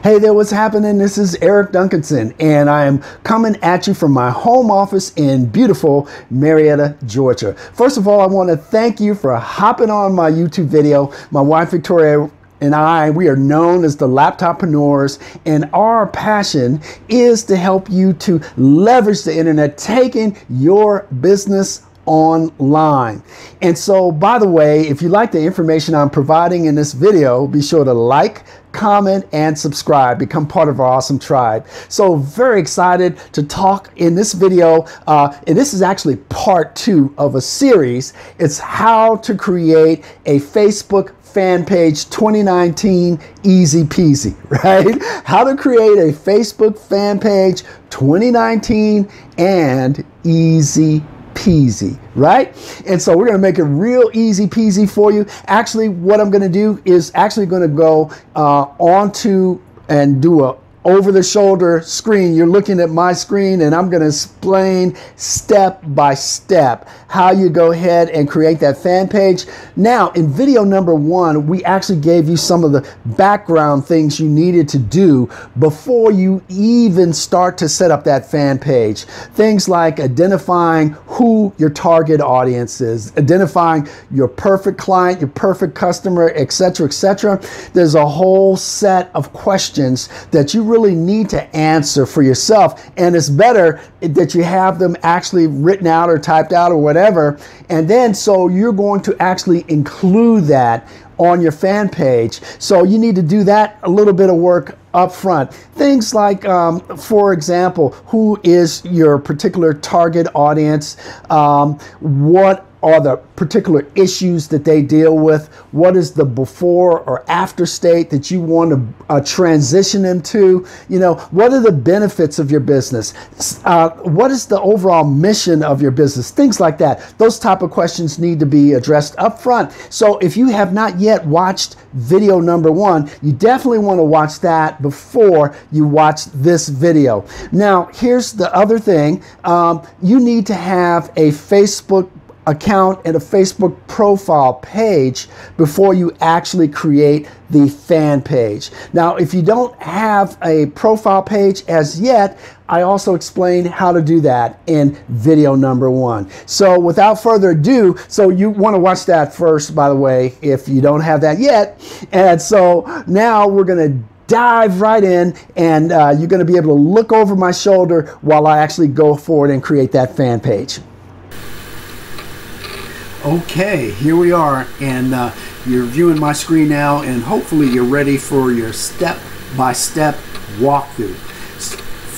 Hey there, what's happening? This is Eric Duncanson, and I am coming at you from my home office in beautiful Marietta, Georgia. First of all, I want to thank you for hopping on my YouTube video. My wife Victoria and we are known as the LAPTOP-PRENEURS, and our passion is to help you to leverage the internet, taking your business online. And so, by the way, if you like the information I'm providing in this video, be sure to like, comment, and subscribe. Become part of our awesome tribe. So very excited to talk in this video. And this is actually part 2 of a series. It's how to create a Facebook fan page 2019 easy peasy, right? How to create a Facebook fan page 2019 and easy peasy, right? And so we're going to make it real easy peasy for you. Actually, what I'm going to do is actually going to go onto and do a over-the-shoulder screen. You're looking at my screen, and I'm going to explain step by step how you go ahead and create that fan page. Now, in video number 1, we actually gave you some of the background things you needed to do before you even start to set up that fan page. Things like identifying who your target audience is, identifying your perfect client, your perfect customer, etc., etc. There's a whole set of questions that you really need to answer for yourself, and it's better that you have them actually written out or typed out or whatever. And then so you're going to actually include that on your fan page. So you need to do that a little bit of work up front. Things like, for example, who is your particular target audience? What are the particular issues that they deal with? What is the before or after state that you want to transition them to? You know, what are the benefits of your business? What is the overall mission of your business? Things like that. Those type of questions need to be addressed up front. So if you have not yet watched video number 1, you definitely want to watch that before you watch this video. Now, here's the other thing. You need to have a Facebook account and a Facebook profile page before you actually create the fan page. Now, if you don't have a profile page as yet, I also explain how to do that in video number 1. So without further ado, so you want to watch that first, by the way, if you don't have that yet. And so now we're going to dive right in, and you're going to be able to look over my shoulder while I actually go forward and create that fan page. Okay, here we are, and you're viewing my screen now, and hopefully you're ready for your step-by-step walkthrough.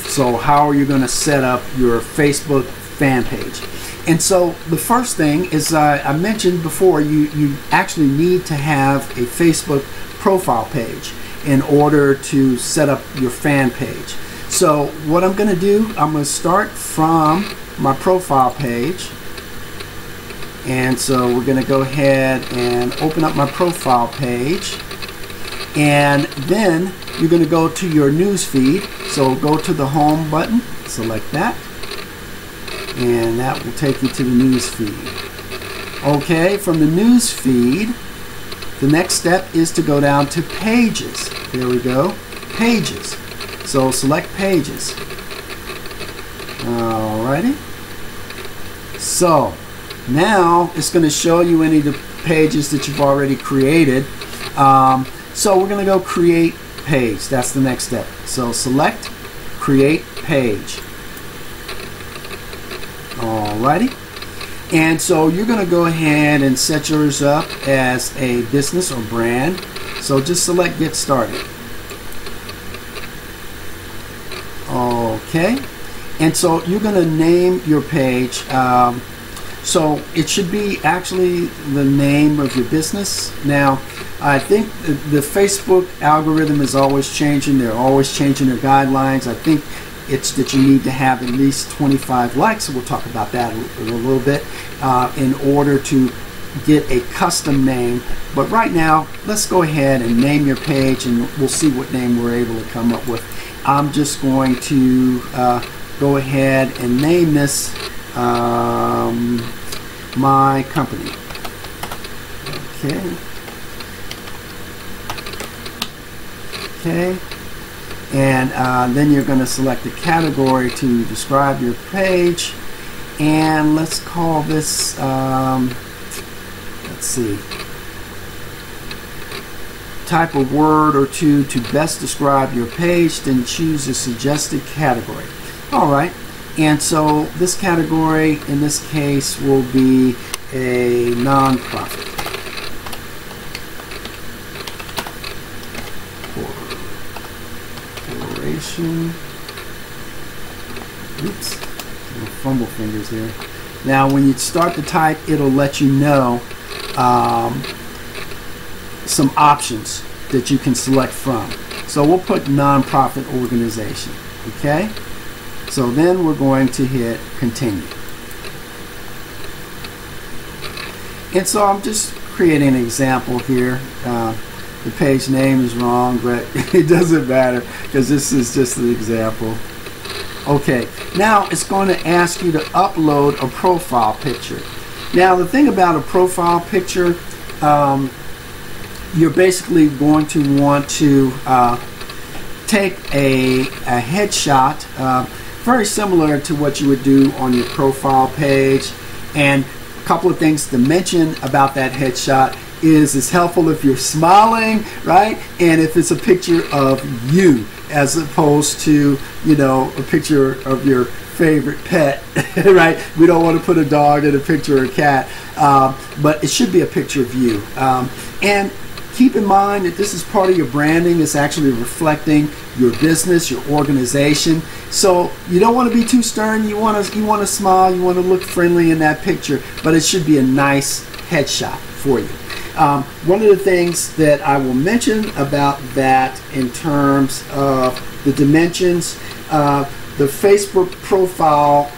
So how are you going to set up your Facebook fan page? And so the first thing is, I mentioned before, you actually need to have a Facebook profile page in order to set up your fan page. So what I'm going to do, I'm going to start from my profile page. And so we're going to go ahead and open up my profile page, and then you're going to go to your news feed. So go to the home button, select that, and that will take you to the news feed. Okay, from the news feed, the next step is to go down to pages. There we go, pages. So select pages. Alrighty. So now it's going to show you any of the pages that you've already created. So we're going to go create page. That's the next step. So select create page. Alrighty. And so you're going to go ahead and set yours up as a business or brand. So just select get started. Okay. And so you're going to name your page. So it should be actually the name of your business. Now, I think the Facebook algorithm is always changing. They're always changing their guidelines. I think it's that you need to have at least 25 likes. So we'll talk about that in a little bit in order to get a custom name. But right now, let's go ahead and name your page, and we'll see what name we're able to come up with. I'm just going to go ahead and name this my company. Okay. Okay. And then you're going to select the category to describe your page. And let's call this, let's see, type a word or two to best describe your page, then choose a suggested category. All right, and so this category in this case will be a nonprofit. Corporation. Oops, little fumble fingers there. Now when you start to type, it'll let you know some options that you can select from. So we'll put nonprofit organization. Okay, so then we're going to hit continue. And so I'm just creating an example here. The page name is wrong, but it doesn't matter because this is just an example. Okay, now it's going to ask you to upload a profile picture. Now the thing about a profile picture, you're basically going to want to take a headshot, very similar to what you would do on your profile page. And a couple of things to mention about that headshot is it's helpful if you're smiling, right? And if it's a picture of you as opposed to, you know, a picture of your favorite pet, right? We don't want to put a dog in a picture or a cat, but it should be a picture of you. And keep in mind that this is part of your branding. It's actually reflecting your business, your organization. So you don't want to be too stern. You want to smile. You want to look friendly in that picture, but it should be a nice headshot for you. One of the things that I will mention about that in terms of the dimensions, the Facebook profile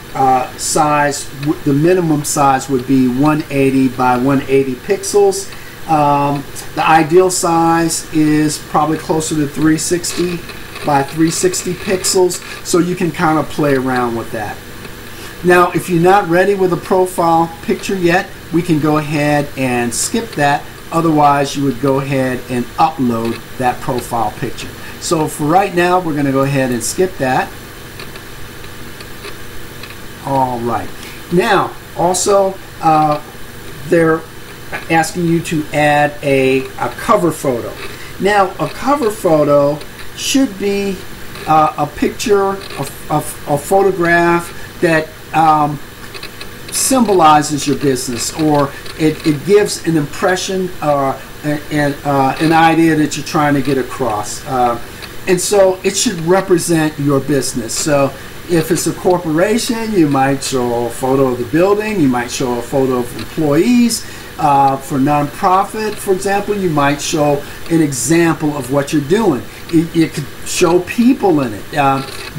size, the minimum size would be 180 by 180 pixels. The ideal size is probably closer to 360 by 360 pixels, so you can kind of play around with that. Now, if you're not ready with a profile picture yet, we can go ahead and skip that. Otherwise, you would go ahead and upload that profile picture. So for right now, we're going to go ahead and skip that. All right. Now, also, they're asking you to add a cover photo. Now, a cover photo should be a picture, a photograph that symbolizes your business, or it gives an impression and an idea that you're trying to get across. And so it should represent your business. So if it's a corporation, you might show a photo of the building, you might show a photo of employees. For nonprofit, for example, you might show an example of what you're doing. It could show people in it.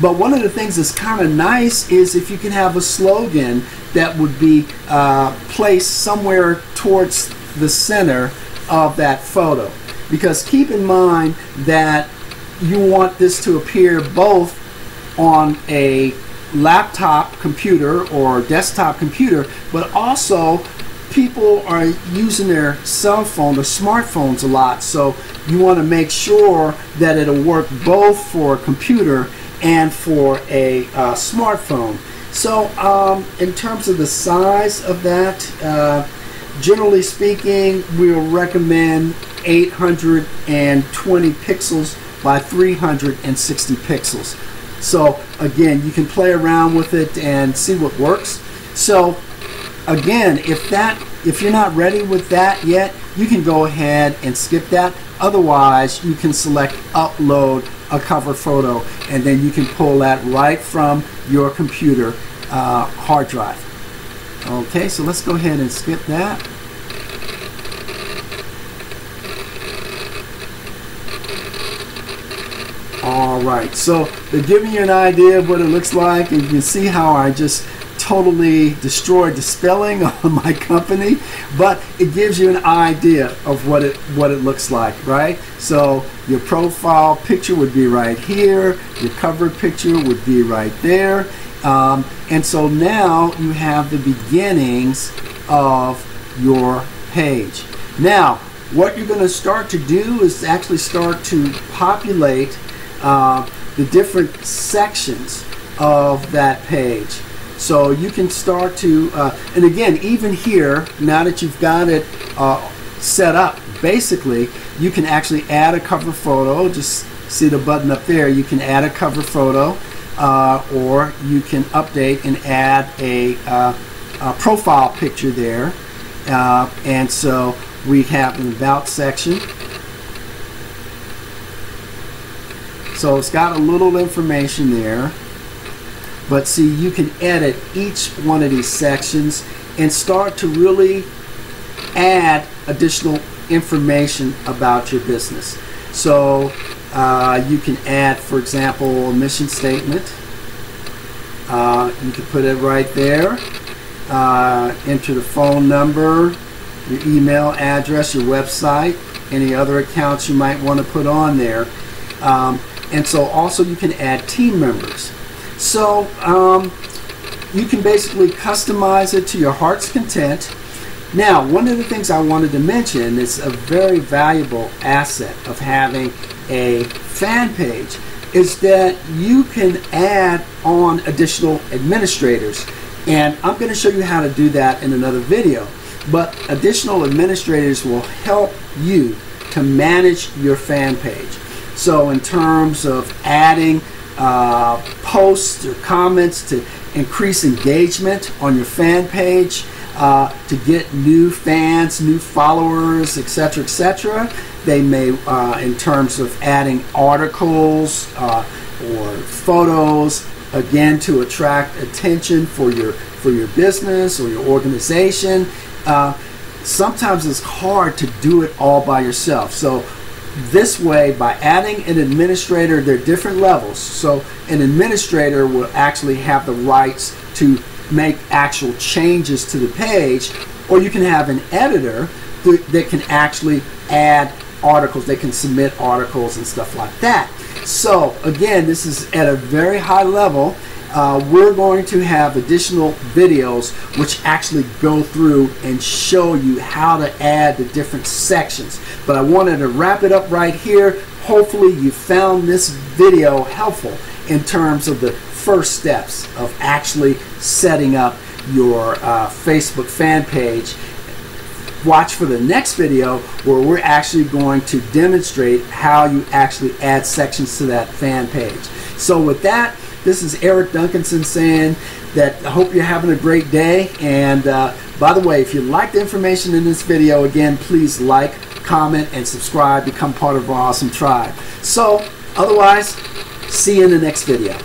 But one of the things that's kind of nice is if you can have a slogan that would be placed somewhere towards the center of that photo. Because keep in mind that you want this to appear both on a laptop computer or desktop computer, but also people are using their cell phone or smartphones a lot, so you want to make sure that it'll work both for a computer and for a smartphone. So in terms of the size of that, generally speaking, we'll recommend 820 pixels by 360 pixels. So again, you can play around with it and see what works. So again, if you're not ready with that yet, you can go ahead and skip that. Otherwise, you can select upload a cover photo, and then you can pull that right from your computer hard drive. Okay, so let's go ahead and skip that. All right, so they're giving you an idea of what it looks like, and you can see how I just totally destroyed the spelling on my company, but it gives you an idea of what it looks like, right? So your profile picture would be right here, your cover picture would be right there, and so now you have the beginnings of your page. Now, what you're going to start to do is actually start to populate the different sections of that page. So you can start to, and again, even here, now that you've got it set up, basically, you can actually add a cover photo. Just see the button up there. You can add a cover photo, or you can update and add a profile picture there. And so we have an About section. So it's got a little information there. But see, you can edit each one of these sections and start to really add additional information about your business. So you can add, for example, a mission statement. You can put it right there. Enter the phone number, your email address, your website, any other accounts you might want to put on there. And so also you can add team members. So you can basically customize it to your heart's content. Now, one of the things I wanted to mention is a very valuable asset of having a fan page is that you can add on additional administrators. And I'm going to show you how to do that in another video. But additional administrators will help you to manage your fan page. So in terms of adding posts or comments to increase engagement on your fan page, to get new fans, new followers, etc., etc. They may, in terms of adding articles or photos, again to attract attention for your business or your organization. Sometimes it's hard to do it all by yourself. So this way, by adding an administrator, there are different levels. So an administrator will actually have the rights to make actual changes to the page, or you can have an editor that can actually add articles. They can submit articles and stuff like that. So again, this is at a very high level. We're going to have additional videos which actually go through and show you how to add the different sections. But I wanted to wrap it up right here. Hopefully you found this video helpful in terms of the first steps of actually setting up your Facebook fan page. Watch for the next video where we're actually going to demonstrate how you actually add sections to that fan page. So with that, this is Eric Duncanson saying that I hope you're having a great day. And by the way, if you like the information in this video, again, please like, comment, and subscribe. Become part of our awesome tribe. So otherwise, see you in the next video.